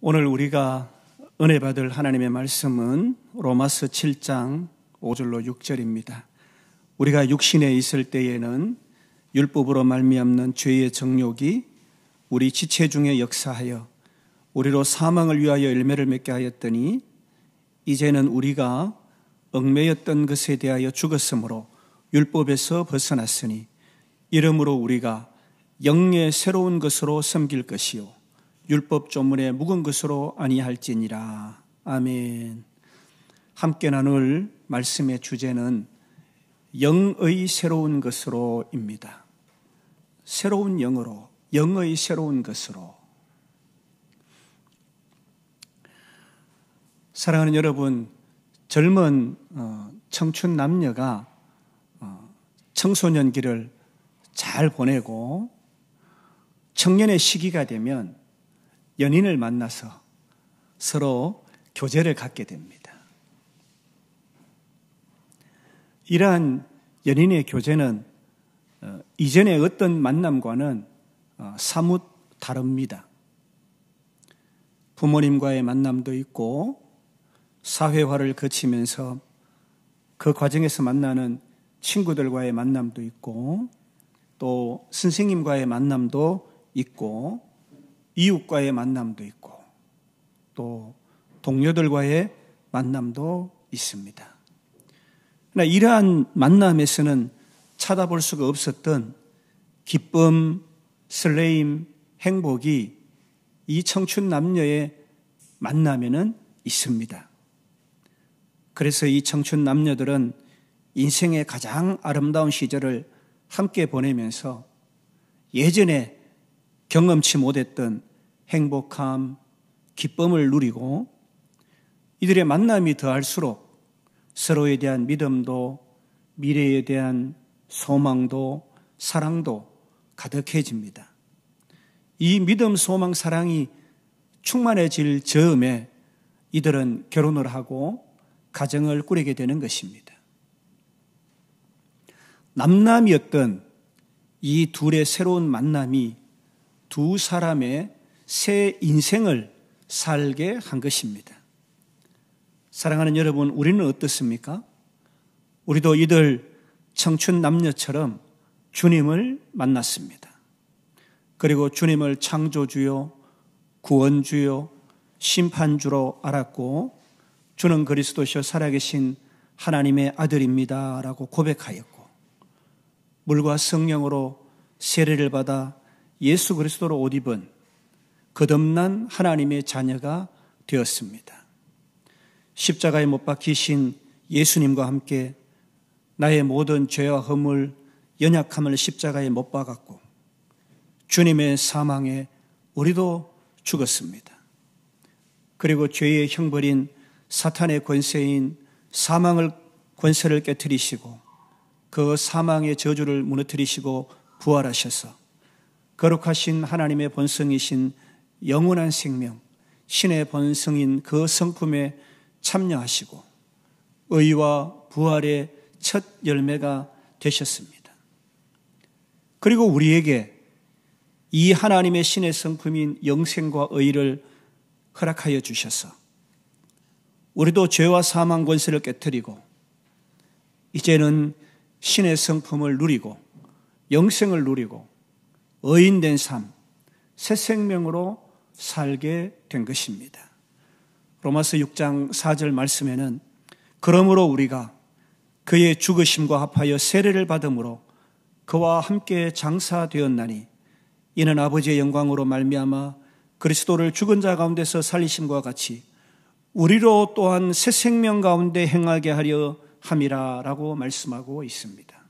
오늘 우리가 은혜 받을 하나님의 말씀은 로마서 7장 5절로 6절입니다. 우리가 육신에 있을 때에는 율법으로 말미암는 죄의 정욕이 우리 지체 중에 역사하여 우리로 사망을 위하여 열매를 맺게 하였더니 이제는 우리가 얽매였던 것에 대하여 죽었으므로 율법에서 벗어났으니 이러므로 우리가 영의 새로운 것으로 섬길 것이요 율법 조문의 묵은 것으로 아니할지니라. 아멘. 함께 나눌 말씀의 주제는 영의 새로운 것으로입니다. 새로운 영으로, 영의 새로운 것으로. 사랑하는 여러분, 젊은 청춘 남녀가 청소년기를 잘 보내고 청년의 시기가 되면 연인을 만나서 서로 교제를 갖게 됩니다. 이러한 연인의 교제는 이전의 어떤 만남과는 사뭇 다릅니다. 부모님과의 만남도 있고 사회화를 거치면서 그 과정에서 만나는 친구들과의 만남도 있고 또 선생님과의 만남도 있고 이웃과의 만남도 있고 또 동료들과의 만남도 있습니다. 그러나 이러한 만남에서는 찾아볼 수가 없었던 기쁨, 설레임, 행복이 이 청춘 남녀의 만남에는 있습니다. 그래서 이 청춘 남녀들은 인생의 가장 아름다운 시절을 함께 보내면서 예전에 경험치 못했던 행복함, 기쁨을 누리고 이들의 만남이 더할수록 서로에 대한 믿음도 미래에 대한 소망도 사랑도 가득해집니다. 이 믿음, 소망, 사랑이 충만해질 즈음에 이들은 결혼을 하고 가정을 꾸리게 되는 것입니다. 남남이었던 이 둘의 새로운 만남이 두 사람의 새 인생을 살게 한 것입니다. 사랑하는 여러분, 우리는 어떻습니까? 우리도 이들 청춘 남녀처럼 주님을 만났습니다. 그리고 주님을 창조주요, 구원주요, 심판주로 알았고 주는 그리스도시요 살아계신 하나님의 아들입니다 라고 고백하였고 물과 성령으로 세례를 받아 예수 그리스도로 옷 입은 거듭난 하나님의 자녀가 되었습니다. 십자가에 못 박히신 예수님과 함께 나의 모든 죄와 허물, 연약함을 십자가에 못 박았고 주님의 사망에 우리도 죽었습니다. 그리고 죄의 형벌인 사탄의 권세인 사망을 권세를 깨뜨리시고 그 사망의 저주를 무너뜨리시고 부활하셔서 거룩하신 하나님의 본성이신 영원한 생명, 신의 본성인 그 성품에 참여하시고 의와 부활의 첫 열매가 되셨습니다. 그리고 우리에게 이 하나님의 신의 성품인 영생과 의를 허락하여 주셔서 우리도 죄와 사망 권세를 깨뜨리고 이제는 신의 성품을 누리고 영생을 누리고 의인된 삶, 새 생명으로 살게 된 것입니다. 로마서 6장 4절 말씀에는 그러므로 우리가 그의 죽으심과 합하여 세례를 받음으로 그와 함께 장사되었나니 이는 아버지의 영광으로 말미암아 그리스도를 죽은 자 가운데서 살리심과 같이 우리로 또한 새 생명 가운데 행하게 하려 함이라 라고 말씀하고 있습니다.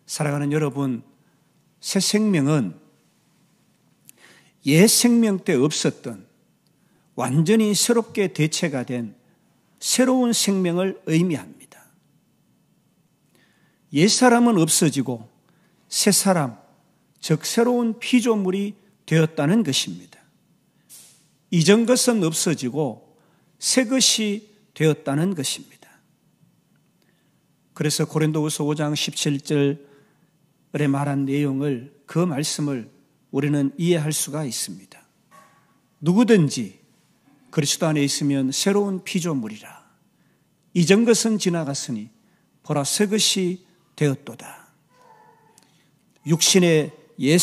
사랑하는 여러분, 새 생명은 옛 생명 때 없었던 완전히 새롭게 대체가 된 새로운 생명을 의미합니다. 옛 사람은 없어지고 새 사람, 즉 새로운 피조물이 되었다는 것입니다. 이전 것은 없어지고 새 것이 되었다는 것입니다. 그래서 고린도후서 5장 17절에 말한 내용을 그 말씀을 우리는 이해할 수가 있습니다. 누구든지 그리스도 안에 있으면 새로운 피조물이라. 이전 것은 지나갔으니 보라 새 것이 되었도다. 육신의 옛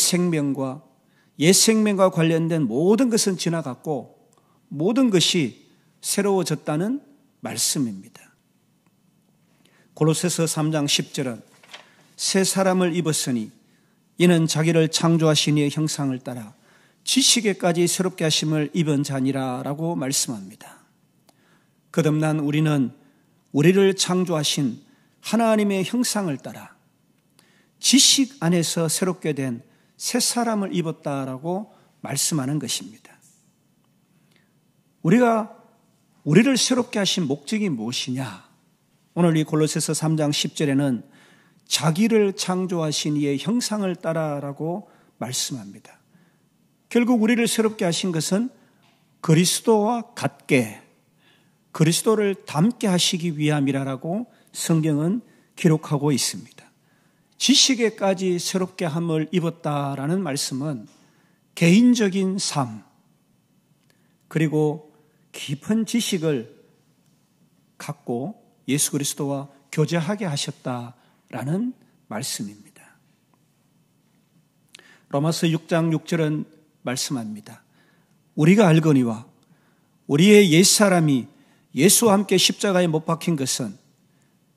생명과 관련된 모든 것은 지나갔고 모든 것이 새로워졌다는 말씀입니다. 골로새서 3장 10절은 새 사람을 입었으니 이는 자기를 창조하신 이의 형상을 따라 지식에까지 새롭게 하심을 입은 자니라 라고 말씀합니다. 거듭난 우리는 우리를 창조하신 하나님의 형상을 따라 지식 안에서 새롭게 된 새 사람을 입었다라고 말씀하는 것입니다. 우리가 우리를 새롭게 하신 목적이 무엇이냐? 오늘 이 골로새서 3장 10절에는 자기를 창조하신 이의 형상을 따라라고 말씀합니다. 결국 우리를 새롭게 하신 것은 그리스도와 같게 그리스도를 닮게 하시기 위함이라고 성경은 기록하고 있습니다. 지식에까지 새롭게 함을 입었다라는 말씀은 개인적인 삶 그리고 깊은 지식을 갖고 예수 그리스도와 교제하게 하셨다라는 말씀입니다. 로마서 6장 6절은 말씀합니다. 우리가 알거니와 우리의 옛사람이 예수와 함께 십자가에 못 박힌 것은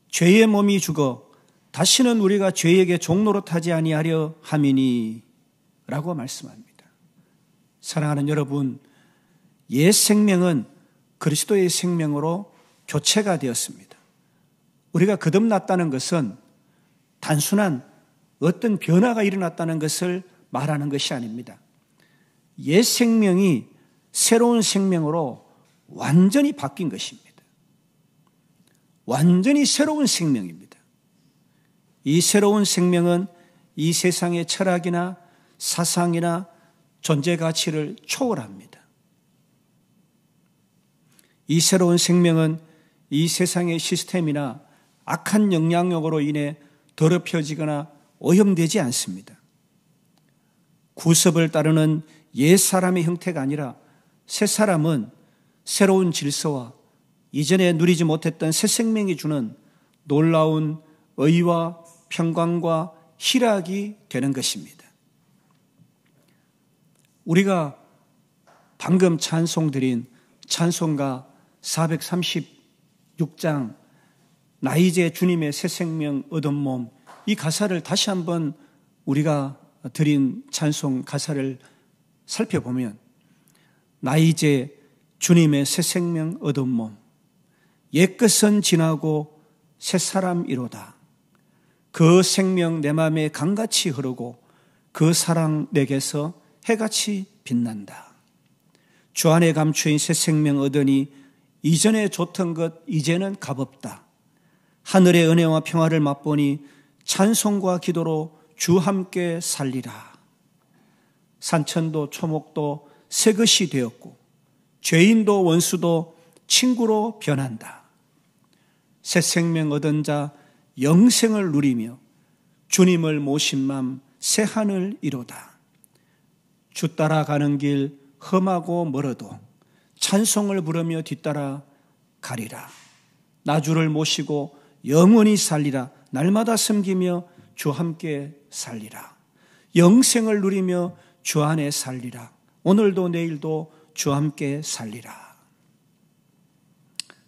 죄의 몸이 죽어 다시는 우리가 죄에게 종노릇하지 아니하려 함이니 라고 말씀합니다. 사랑하는 여러분, 옛 생명은 그리스도의 생명으로 교체가 되었습니다. 우리가 거듭났다는 것은 단순한 어떤 변화가 일어났다는 것을 말하는 것이 아닙니다. 옛 생명이 새로운 생명으로 완전히 바뀐 것입니다. 완전히 새로운 생명입니다. 이 새로운 생명은 이 세상의 철학이나 사상이나 존재 가치를 초월합니다. 이 새로운 생명은 이 세상의 시스템이나 악한 영향력으로 인해 더럽혀지거나 오염되지 않습니다. 구습을 따르는 옛 사람의 형태가 아니라 새 사람은 새로운 질서와 이전에 누리지 못했던 새 생명이 주는 놀라운 의와 평강과 희락이 되는 것입니다. 우리가 방금 찬송드린 찬송가 436장 나 이제 주님의 새 생명 얻은 몸, 이 가사를 다시 한번 우리가 드린 찬송 가사를 살펴보면 나 이제 주님의 새 생명 얻은 몸, 옛것은 지나고 새 사람이로다. 그 생명 내 마음에 강같이 흐르고 그 사랑 내게서 해같이 빛난다. 주 안에 감추인 새 생명 얻으니 이전에 좋던 것 이제는 값없다. 하늘의 은혜와 평화를 맛보니 찬송과 기도로 주 함께 살리라. 산천도 초목도 새 것이 되었고 죄인도 원수도 친구로 변한다. 새 생명 얻은 자 영생을 누리며 주님을 모신 맘 새 하늘 이로다. 주 따라가는 길 험하고 멀어도 찬송을 부르며 뒤따라 가리라. 나 주를 모시고 영원히 살리라. 날마다 섬기며 주 함께 살리라. 영생을 누리며 주 안에 살리라. 오늘도 내일도 주 함께 살리라.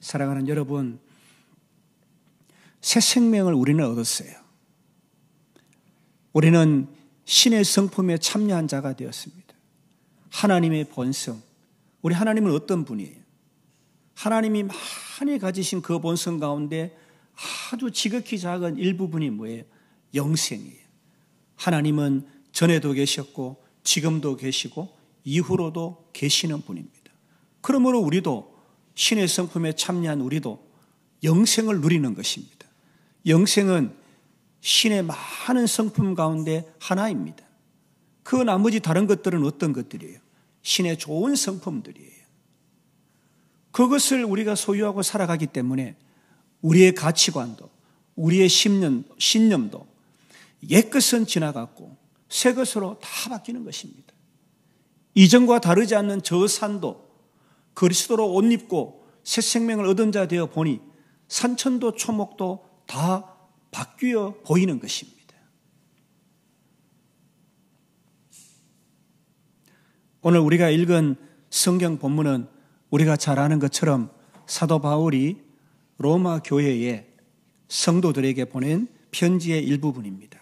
사랑하는 여러분, 새 생명을 우리는 얻었어요. 우리는 신의 성품에 참여한 자가 되었습니다. 하나님의 본성. 우리 하나님은 어떤 분이에요? 하나님이 많이 가지신 그 본성 가운데 아주 지극히 작은 일부분이 뭐예요? 영생이에요. 하나님은 전에도 계셨고 지금도 계시고 이후로도 계시는 분입니다. 그러므로 우리도 신의 성품에 참여한 우리도 영생을 누리는 것입니다. 영생은 신의 많은 성품 가운데 하나입니다. 그 나머지 다른 것들은 어떤 것들이에요? 신의 좋은 성품들이에요. 그것을 우리가 소유하고 살아가기 때문에 우리의 가치관도 우리의 신념도 옛것은 지나갔고 새 것으로 다 바뀌는 것입니다. 이전과 다르지 않는 저 산도 그리스도로 옷 입고 새 생명을 얻은 자 되어 보니 산천도 초목도 다 바뀌어 보이는 것입니다. 오늘 우리가 읽은 성경 본문은 우리가 잘 아는 것처럼 사도 바울이 로마 교회에 성도들에게 보낸 편지의 일부분입니다.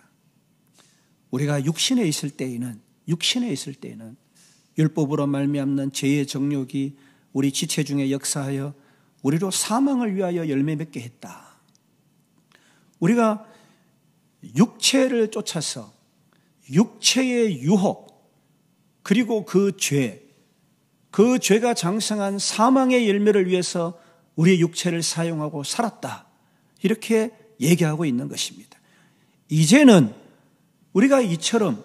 우리가 육신에 있을 때에는 율법으로 말미암는 죄의 정욕이 우리 지체 중에 역사하여 우리로 사망을 위하여 열매 맺게 했다. 우리가 육체를 쫓아서 육체의 유혹 그리고 그 죄가 장성한 사망의 열매를 위해서 우리의 육체를 사용하고 살았다. 이렇게 얘기하고 있는 것입니다. 이제는 우리가 이처럼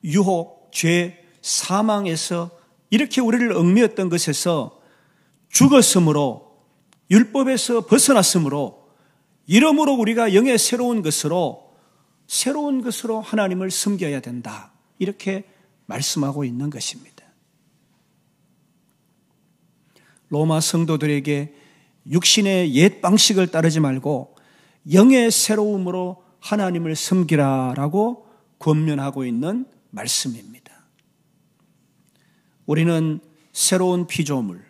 유혹, 죄, 사망에서 이렇게 우리를 얽매였던 것에서 죽었으므로 율법에서 벗어났으므로 이러므로 우리가 영의 새로운 것으로 하나님을 섬겨야 된다. 이렇게 말씀하고 있는 것입니다. 로마 성도들에게 육신의 옛 방식을 따르지 말고 영의 새로움으로 하나님을 섬기라라고 권면하고 있는 말씀입니다. 우리는 새로운 피조물,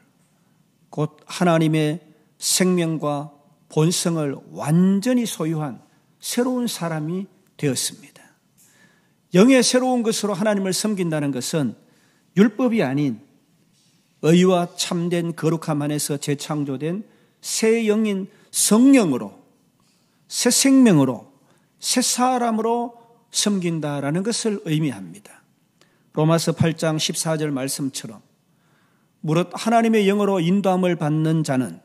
곧 하나님의 생명과 본성을 완전히 소유한 새로운 사람이 되었습니다. 영의 새로운 것으로 하나님을 섬긴다는 것은 율법이 아닌 의와 참된 거룩함 안에서 재창조된 새 영인 성령으로, 새 생명으로, 새 사람으로 섬긴다라는 것을 의미합니다. 로마서 8장 14절 말씀처럼 무릇 하나님의 영으로 인도함을 받는 자는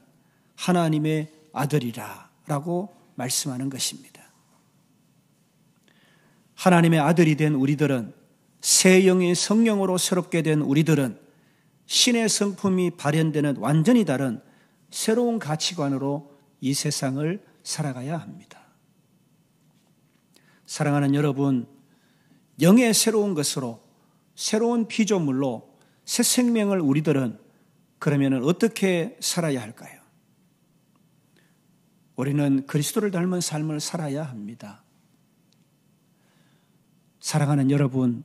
하나님의 아들이라 라고 말씀하는 것입니다. 하나님의 아들이 된 우리들은, 새 영의 성령으로 새롭게 된 우리들은 신의 성품이 발현되는 완전히 다른 새로운 가치관으로 이 세상을 살아가야 합니다. 사랑하는 여러분, 영의 새로운 것으로, 새로운 피조물로 새 생명을 우리들은 그러면 어떻게 살아야 할까요? 우리는 그리스도를 닮은 삶을 살아야 합니다. 사랑하는 여러분,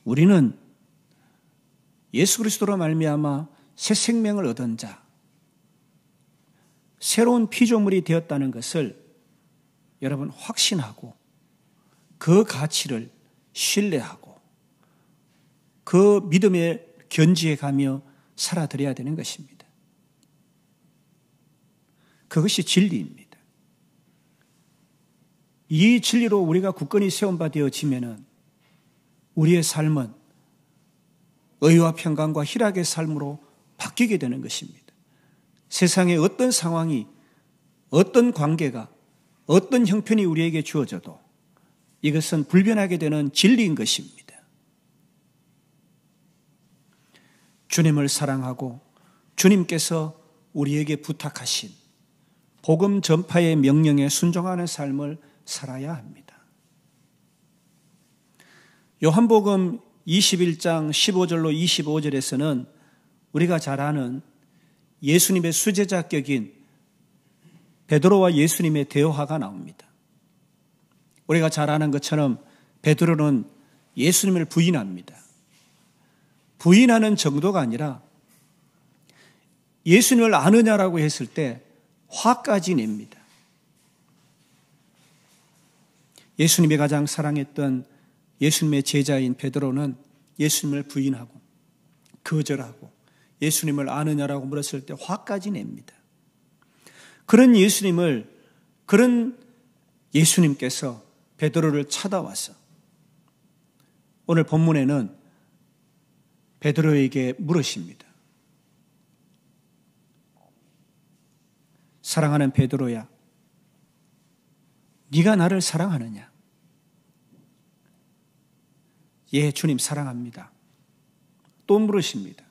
우리는 예수 그리스도로 말미암아 새 생명을 얻은 자, 새로운 피조물이 되었다는 것을 여러분 확신하고 그 가치를 신뢰하고 그 믿음에 견지해 가며 살아드려야 되는 것입니다. 그것이 진리입니다. 이 진리로 우리가 굳건히 세운 바 되어지면은 우리의 삶은 의와 평강과 희락의 삶으로 바뀌게 되는 것입니다. 세상의 어떤 상황이, 어떤 관계가, 어떤 형편이 우리에게 주어져도 이것은 불변하게 되는 진리인 것입니다. 주님을 사랑하고 주님께서 우리에게 부탁하신 복음 전파의 명령에 순종하는 삶을 살아야 합니다. 요한복음 21장 15절로 25절에서는 우리가 잘 아는 예수님의 수제자격인 베드로와 예수님의 대화가 나옵니다. 우리가 잘 아는 것처럼 베드로는 예수님을 부인합니다. 부인하는 정도가 아니라 예수님을 아느냐라고 했을 때 화까지 냅니다. 예수님이 가장 사랑했던 예수님의 제자인 베드로는 예수님을 부인하고 거절하고 예수님을 아느냐라고 물었을 때 화까지 냅니다. 그런 예수님께서 베드로를 찾아와서 오늘 본문에는 베드로에게 물으십니다. 사랑하는 베드로야, 네가 나를 사랑하느냐? 예, 주님 사랑합니다. 또 물으십니다.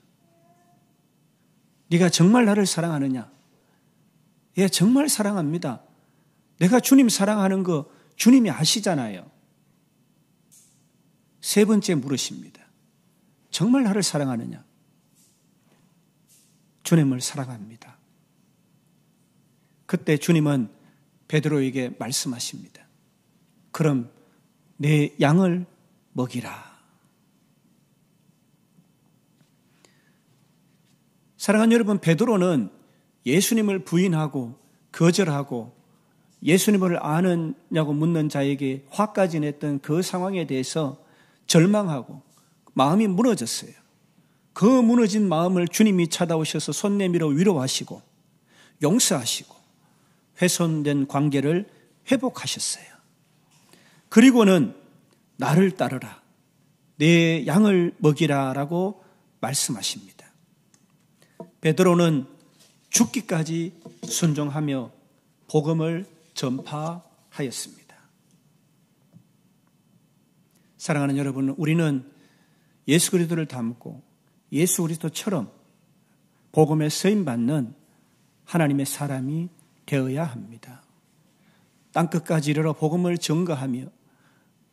네가 정말 나를 사랑하느냐? 예, 정말 사랑합니다. 내가 주님 사랑하는 거 주님이 아시잖아요. 세 번째 물으십니다. 정말 나를 사랑하느냐? 주님을 사랑합니다. 그때 주님은 베드로에게 말씀하십니다. 그럼 내 양을 먹이라. 사랑하는 여러분, 베드로는 예수님을 부인하고 거절하고 예수님을 아느냐고 묻는 자에게 화까지 냈던 그 상황에 대해서 절망하고 마음이 무너졌어요. 그 무너진 마음을 주님이 찾아오셔서 손 내밀어 위로하시고 용서하시고 훼손된 관계를 회복하셨어요. 그리고는 나를 따르라, 내 양을 먹이라 라고 말씀하십니다. 베드로는 죽기까지 순종하며 복음을 전파하였습니다. 사랑하는 여러분, 우리는 예수 그리스도를 닮고 예수 그리스도처럼 복음에 쓰임받는 하나님의 사람이 되어야 합니다. 땅끝까지 이르러 복음을 전거하며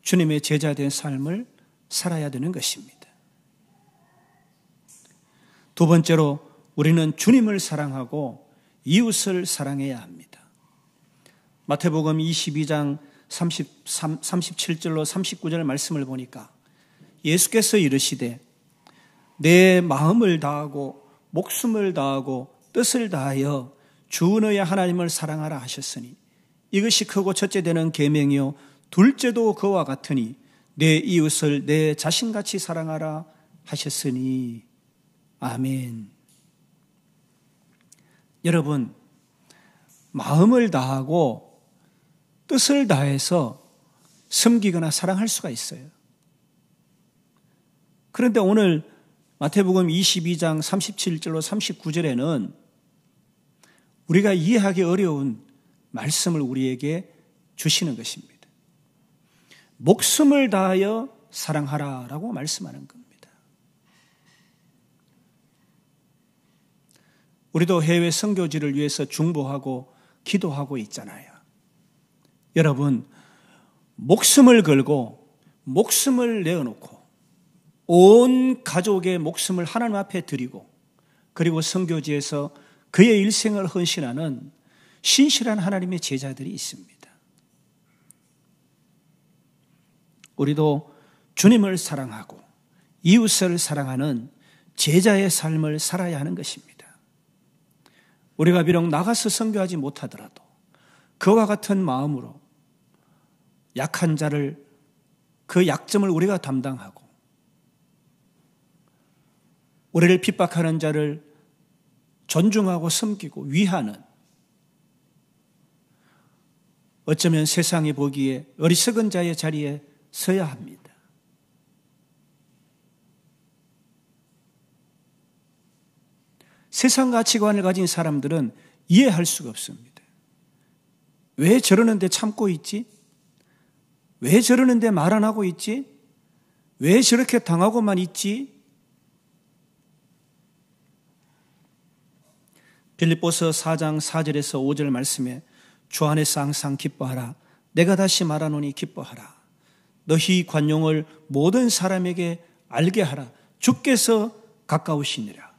주님의 제자된 삶을 살아야 되는 것입니다. 두 번째로 우리는 주님을 사랑하고 이웃을 사랑해야 합니다. 마태복음 22장 37절로 39절 말씀을 보니까 예수께서 이르시되 내 마음을 다하고 목숨을 다하고 뜻을 다하여 주 너의 하나님을 사랑하라 하셨으니 이것이 크고 첫째 되는 계명이요 둘째도 그와 같으니 내 이웃을 내 자신같이 사랑하라 하셨으니. 아멘. 여러분, 마음을 다하고 뜻을 다해서 섬기거나 사랑할 수가 있어요. 그런데 오늘 마태복음 22장 37절로 39절에는 우리가 이해하기 어려운 말씀을 우리에게 주시는 것입니다. 목숨을 다하여 사랑하라라고 말씀하는 겁니다. 우리도 해외 선교지를 위해서 중보하고 기도하고 있잖아요. 여러분, 목숨을 걸고 목숨을 내어놓고 온 가족의 목숨을 하나님 앞에 드리고 그리고 선교지에서 그의 일생을 헌신하는 신실한 하나님의 제자들이 있습니다. 우리도 주님을 사랑하고 이웃을 사랑하는 제자의 삶을 살아야 하는 것입니다. 우리가 비록 나가서 선교하지 못하더라도 그와 같은 마음으로 약한 자를, 그 약점을 우리가 담당하고 우리를 핍박하는 자를 존중하고 섬기고 위하는, 어쩌면 세상이 보기에 어리석은 자의 자리에 서야 합니다. 세상 가치관을 가진 사람들은 이해할 수가 없습니다. 왜 저러는데 참고 있지? 왜 저러는데 말 안 하고 있지? 왜 저렇게 당하고만 있지? 빌립보서 4장 4절에서 5절 말씀에 주 안에서 항상 기뻐하라. 내가 다시 말하노니 기뻐하라. 너희 관용을 모든 사람에게 알게 하라. 주께서 가까우시니라.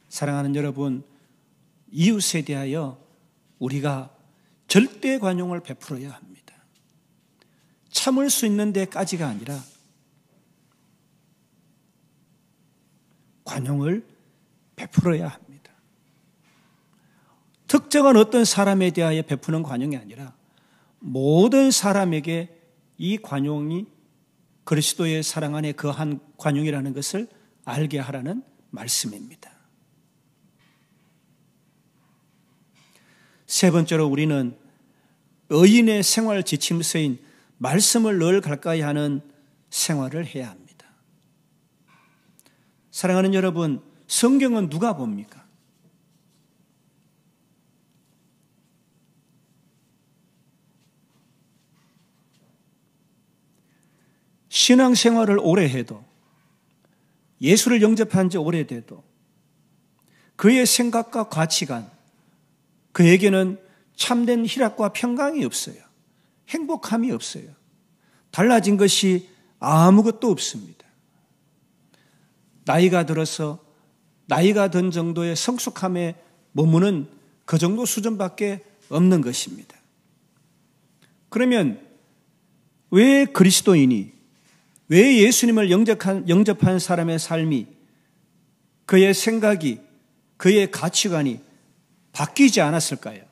사랑하는 여러분, 이웃에 대하여 우리가 절대 관용을 베풀어야 합니다. 참을 수 있는 데까지가 아니라 관용을 베풀어야 합니다. 특정한 어떤 사람에 대하여 베푸는 관용이 아니라 모든 사람에게 이 관용이 그리스도의 사랑 안에 거한 관용이라는 것을 알게 하라는 말씀입니다. 세 번째로 우리는 의인의 생활 지침서인 말씀을 늘 가까이 하는 생활을 해야 합니다. 사랑하는 여러분, 성경은 누가 봅니까? 신앙생활을 오래 해도, 예수를 영접한 지 오래돼도 그의 생각과 가치관, 그에게는 참된 희락과 평강이 없어요. 행복함이 없어요. 달라진 것이 아무것도 없습니다. 나이가 들어서 나이가 든 정도의 성숙함에 머무는 그 정도 수준밖에 없는 것입니다. 그러면 왜 그리스도인이, 왜 예수님을 영접한 사람의 삶이, 그의 생각이, 그의 가치관이 바뀌지 않았을까요?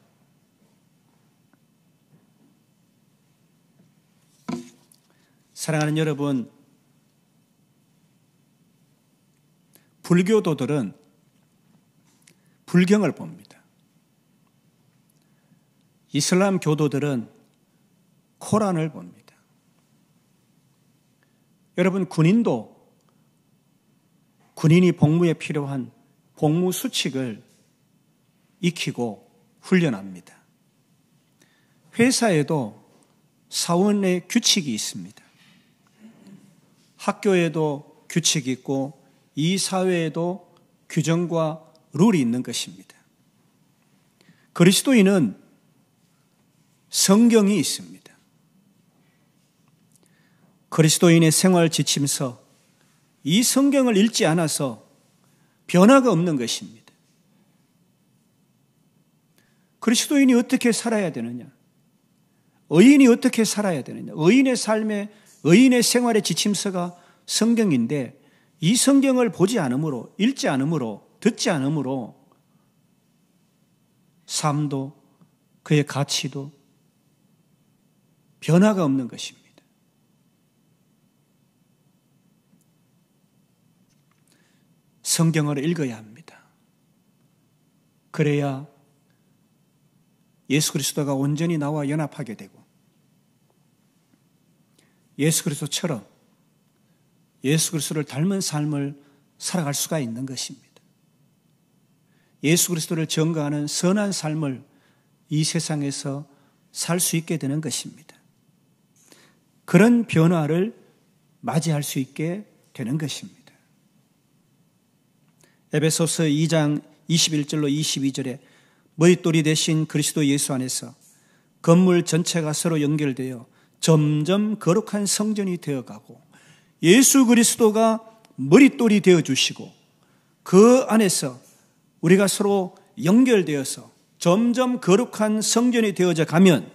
사랑하는 여러분, 불교도들은 불경을 봅니다. 이슬람 교도들은 코란을 봅니다. 여러분, 군인이 복무에 필요한 복무 수칙을 익히고 훈련합니다. 회사에도 사원의 규칙이 있습니다. 학교에도 규칙이 있고 이 사회에도 규정과 룰이 있는 것입니다. 그리스도인은 성경이 있습니다. 그리스도인의 생활 지침서, 이 성경을 읽지 않아서 변화가 없는 것입니다. 그리스도인이 어떻게 살아야 되느냐? 의인이 어떻게 살아야 되느냐? 의인의 삶의, 의인의 생활의 지침서가 성경인데 이 성경을 보지 않으므로, 읽지 않으므로, 듣지 않으므로 삶도 그의 가치도 변화가 없는 것입니다. 성경을 읽어야 합니다. 그래야 예수 그리스도가 온전히 나와 연합하게 되고 예수 그리스도처럼 예수 그리스도를 닮은 삶을 살아갈 수가 있는 것입니다. 예수 그리스도를 증거하는 선한 삶을 이 세상에서 살 수 있게 되는 것입니다. 그런 변화를 맞이할 수 있게 되는 것입니다. 에베소서 2장 21절로 22절에 머릿돌이 되신 그리스도 예수 안에서 건물 전체가 서로 연결되어 점점 거룩한 성전이 되어가고 예수 그리스도가 머릿돌이 되어주시고 그 안에서 우리가 서로 연결되어서 점점 거룩한 성전이 되어져 가면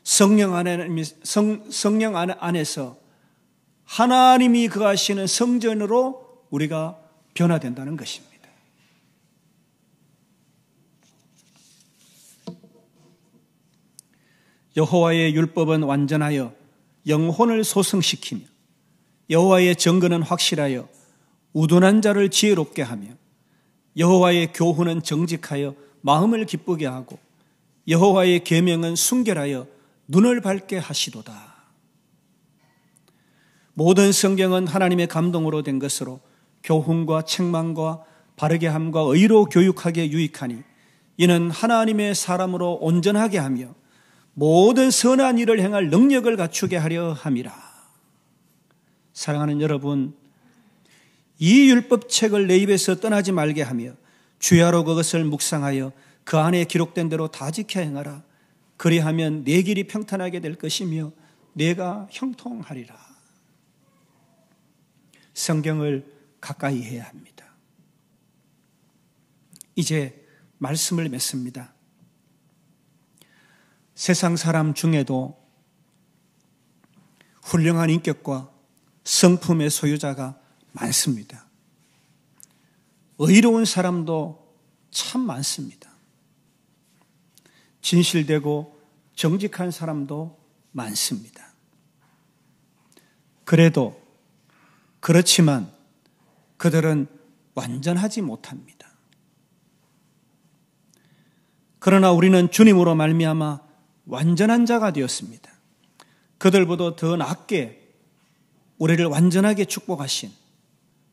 성령 안에서 하나님이 거하시는 성전으로 우리가 변화된다는 것입니다. 여호와의 율법은 완전하여 영혼을 소성시키며 여호와의 정근은 확실하여 우둔한 자를 지혜롭게 하며 여호와의 교훈은 정직하여 마음을 기쁘게 하고 여호와의 계명은 순결하여 눈을 밝게 하시도다. 모든 성경은 하나님의 감동으로 된 것으로 교훈과 책망과 바르게 함과 의로 교육하기에 유익하니 이는 하나님의 사람으로 온전하게 하며 모든 선한 일을 행할 능력을 갖추게 하려 함이라. 사랑하는 여러분, 이 율법책을 내 입에서 떠나지 말게 하며 주야로 그것을 묵상하여 그 안에 기록된 대로 다 지켜 행하라. 그리하면 내 길이 평탄하게 될 것이며 내가 형통하리라. 성경을 가까이 해야 합니다. 이제 말씀을 맺습니다. 세상 사람 중에도 훌륭한 인격과 성품의 소유자가 많습니다. 의로운 사람도 참 많습니다. 진실되고 정직한 사람도 많습니다. 그렇지만 그들은 완전하지 못합니다. 그러나 우리는 주님으로 말미암아 완전한 자가 되었습니다. 그들보다 더 낫게 우리를 완전하게 축복하신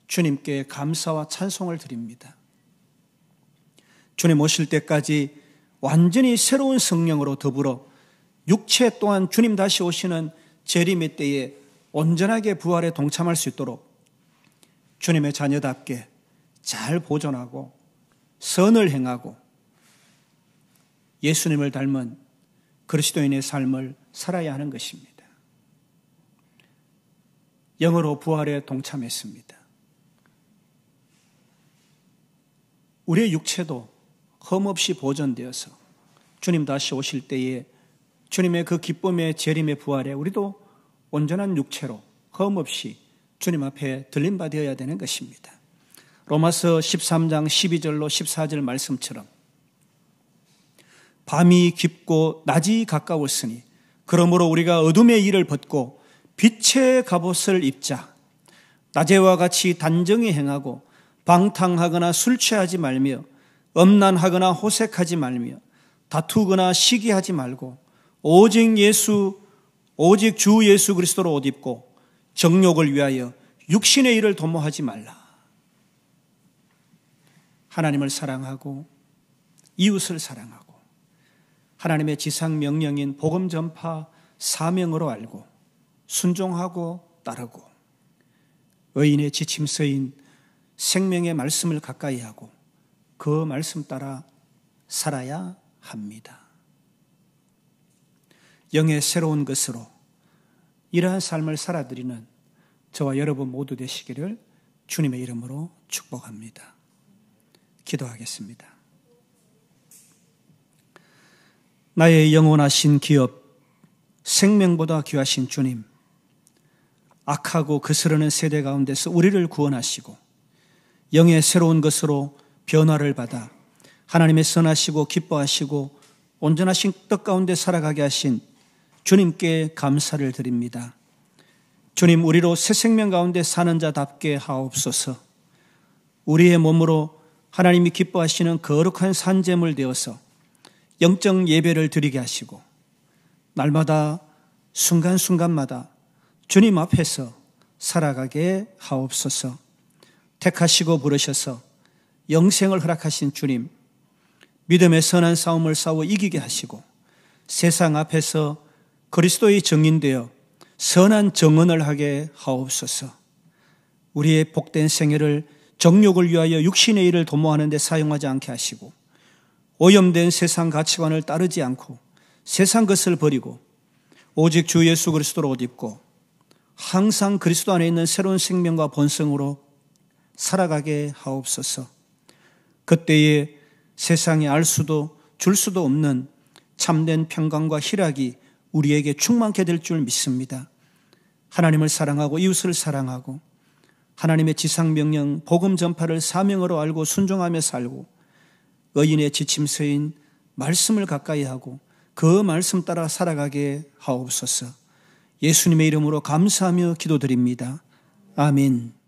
주님께 감사와 찬송을 드립니다. 주님 오실 때까지 완전히 새로운 성령으로 더불어 육체 또한 주님 다시 오시는 재림의 때에 온전하게 부활에 동참할 수 있도록 주님의 자녀답게 잘 보존하고 선을 행하고 예수님을 닮은 그리스도인의 삶을 살아야 하는 것입니다. 영으로 부활에 동참했습니다. 우리의 육체도 흠없이 보존되어서 주님 다시 오실 때에 주님의 그 기쁨의 재림의 부활에 우리도 온전한 육체로 흠없이 주님 앞에 들림받아야 되는 것입니다. 로마서 13장 12절로 14절 말씀처럼 밤이 깊고 낮이 가까웠으니 그러므로 우리가 어둠의 일을 벗고 빛의 갑옷을 입자. 낮에와 같이 단정히 행하고 방탕하거나 술 취하지 말며 엄난하거나 호색하지 말며 다투거나 시기하지 말고 오직 주 예수 그리스도로 옷 입고 정욕을 위하여 육신의 일을 도모하지 말라. 하나님을 사랑하고 이웃을 사랑하고 하나님의 지상 명령인 복음 전파 사명으로 알고 순종하고 따르고 의인의 지침서인 생명의 말씀을 가까이 하고 그 말씀 따라 살아야 합니다. 영의 새로운 것으로 이러한 삶을 살아드리는 저와 여러분 모두 되시기를 주님의 이름으로 축복합니다. 기도하겠습니다. 나의 영원하신 기업, 생명보다 귀하신 주님, 악하고 거스르는 세대 가운데서 우리를 구원하시고 영의 새로운 것으로 변화를 받아 하나님의 선하시고 기뻐하시고 온전하신 뜻 가운데 살아가게 하신 주님께 감사를 드립니다. 주님, 우리로 새 생명 가운데 사는 자답게 하옵소서. 우리의 몸으로 하나님이 기뻐하시는 거룩한 산제물 되어서 영적 예배를 드리게 하시고 날마다 순간순간마다 주님 앞에서 살아가게 하옵소서. 택하시고 부르셔서 영생을 허락하신 주님, 믿음의 선한 싸움을 싸워 이기게 하시고 세상 앞에서 그리스도의 증인되어 선한 정언을 하게 하옵소서. 우리의 복된 생애를 정욕을 위하여 육신의 일을 도모하는 데 사용하지 않게 하시고 오염된 세상 가치관을 따르지 않고 세상 것을 버리고 오직 주 예수 그리스도로 옷 입고 항상 그리스도 안에 있는 새로운 생명과 본성으로 살아가게 하옵소서. 그때에 세상에 알 수도 줄 수도 없는 참된 평강과 희락이 우리에게 충만케 될 줄 믿습니다. 하나님을 사랑하고 이웃을 사랑하고 하나님의 지상명령 복음 전파를 사명으로 알고 순종하며 살고 의인의 지침서인 말씀을 가까이 하고 그 말씀 따라 살아가게 하옵소서. 예수님의 이름으로 감사하며 기도드립니다. 아멘.